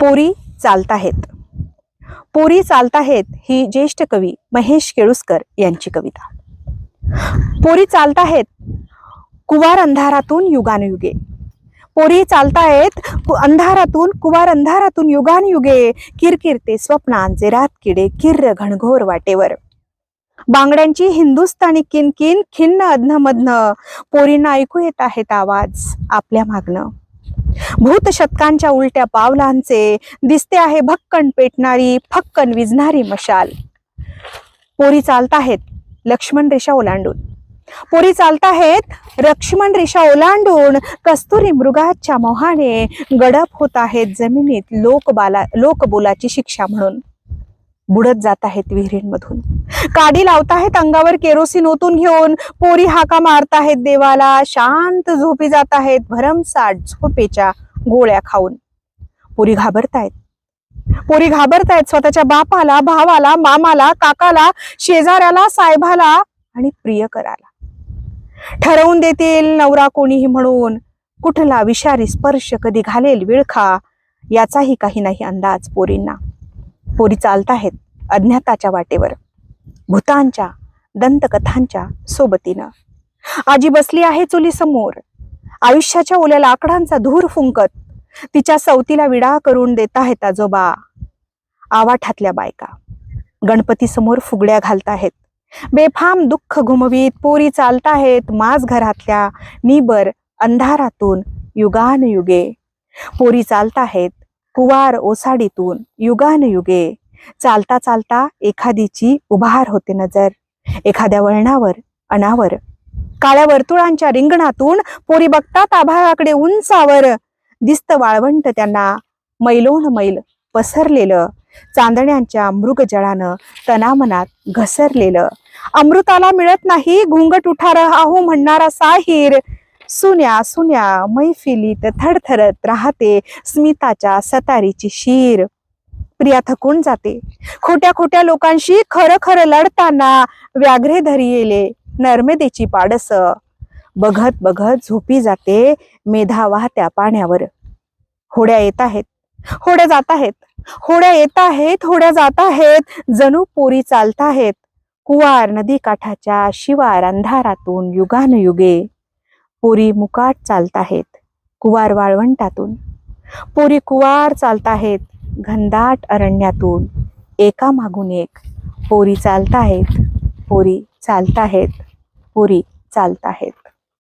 पोरी चालताहेत. पोरी चालताहेत ही ज्येष्ठ कवी महेश केळुस्कर यांची कविता. पोरी चालताहेत कुवार अंधारातून युगानुयुगे. पोरी चालताहेत अंधारातून कुवार अंधारातून युगानुयुगे. किरकिरते स्वप्नांचे रात किडे किर्र घनघोर वाटेवर. बांगड्यांची हिंदुस्थानी किनकिन खिन्न अधनमधन. पोरींना ऐकू येत आहेत आवाज आपल्या मागणं. भूत शतकांच्या उलट्या पावलांचे दिसते आहे भक्कन पेटणारी फक्कन विझणारी मशाल. पोरी चालताहेत लक्ष्मण रेषा ओलांडून. पोरी चालताहेत लक्ष्मण रेषा ओलांडून. कस्तुरी मृगाच्या मोहाने गडप होत आहेत जमिनीत लोकबोलाची शिक्षा म्हणून. बुडत जात आहेत विहिरींमधून. काडी लावताहेत अंगावर केरोसिन ओतून घेऊन. पोरी हाका मारताहेत देवाला. शांत झोपी जात आहेत भरमसाठ झोपेच्या गोळ्या खाऊन. पोरी घाबरतायत. पोरी घाबरतायत स्वतःच्या बापाला, भावाला, मामाला, काकाला, शेजाऱ्याला, साहेबाला आणि प्रियकराला. ठरवून देतील नवरा कोणीही म्हणून. कुठला विषारी स्पर्श कधी घालेल विळखा याचाही काही नाही अंदाज पोरींना. पोरी चालताहेत अज्ञाताच्या वाटेवर. भूतांच्या दंतकथांच्या सोबतीनं. आजी बसली आहे चुली समोर. आयुष्याच्या ओल्या लाकडांचा धूर फुंकत. तिच्या सवतीला विडा करून देत आहेत आजोबा. आवाठातल्या बायका गणपती समोर फुगड्या घालताहेत. बेफाम दुःख घुमवीत पोरी चालताहेत माझ घरातल्या निबर अंधारातून युगानयुगे. पोरी चालताहेत कुवार ओसाडीतून युगानयुगे. चालता चालता एखादीची उभार होते नजर. एखाद्या वळणावर अनावर. काळ्या वर्तुळांच्या रिंगणातून पोरी बघतात आभाळाकडे उंचावर. दिसत वाळवंट त्यांना मैलोन मैल पसरलेलं. चांदण्यांच्या मृगजळानं तनामनात घसरलेलं. अमृताला मिळत नाही घुंगट उठा राहू म्हणणारा साहीर. सुन्या सुन्या मैफिलीत थरथरत राहते स्मिताच्या सतारीची शीर. प्रिया थकून जाते खोट्या खोट्या लोकांशी खरं खरं लढताना. व्याघ्रे धरी येले नर्मदेची पाडस. बघत बघत झोपी जाते मेधा वाहत्या पाण्यावर. होड्या येत आहेत होड्या जात आहेत. होड्या येत आहेत होड्या जात आहेत. जणू पोरी चालताहेत कुवार नदी काठाच्या शिवार अंधारातून युगानयुगे. पोरी मुकाट चालताहेत कुवार वाळवंटातून. पोरी कुवार चालताहेत घनदाट अरण्यातून. एका मागून एक पोरी चालताहेत. पोरी चालताहेत. पोरी चालताहेत.